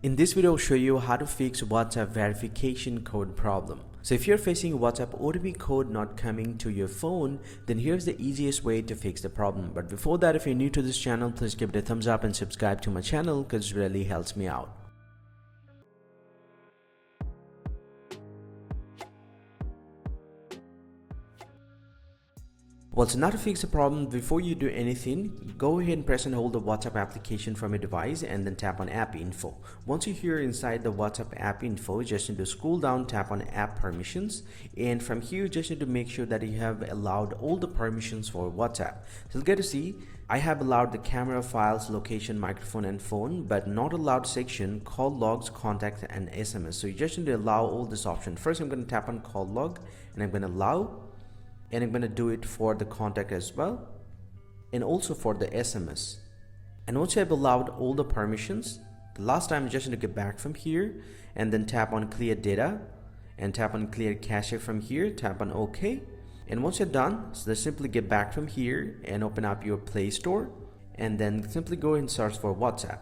In this video, I'll show you how to fix WhatsApp verification code problem. So if you're facing WhatsApp OTP code not coming to your phone, then here's the easiest way to fix the problem. But before that, if you're new to this channel, please give it a thumbs up and subscribe to my channel because it really helps me out. Well, so now to fix the problem, before you do anything, go ahead and press and hold the WhatsApp application from your device and then tap on app info. Once you're here inside the WhatsApp app info, just need to scroll down, tap on app permissions, and from here just need to make sure that you have allowed all the permissions for WhatsApp. So you'll get to see I have allowed the camera, files, location, microphone and phone, but not allowed section call logs, contact and SMS. So you just need to allow all this option. First I'm going to tap on call log and I'm going to allow, and I'm going to do it for the contact as well and also for the SMS. And once you have allowed all the permissions, the last time you just need to get back from here and then tap on clear data and tap on clear cache from here, tap on OK. And once you're done, so just simply get back from here and open up your Play Store and then simply go and search for WhatsApp.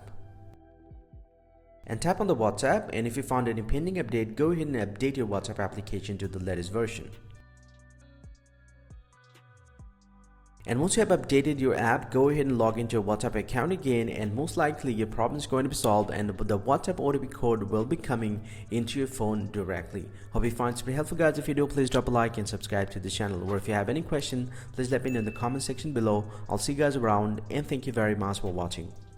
And tap on the WhatsApp, and if you found any pending update, go ahead and update your WhatsApp application to the latest version. And once you have updated your app, go ahead and log into your WhatsApp account again, and most likely your problem is going to be solved and the WhatsApp OTP code will be coming into your phone directly. Hope you find this very helpful, guys. If you do, please drop a like and subscribe to the channel. Or if you have any question, please let me know in the comment section below. I'll see you guys around, and thank you very much for watching.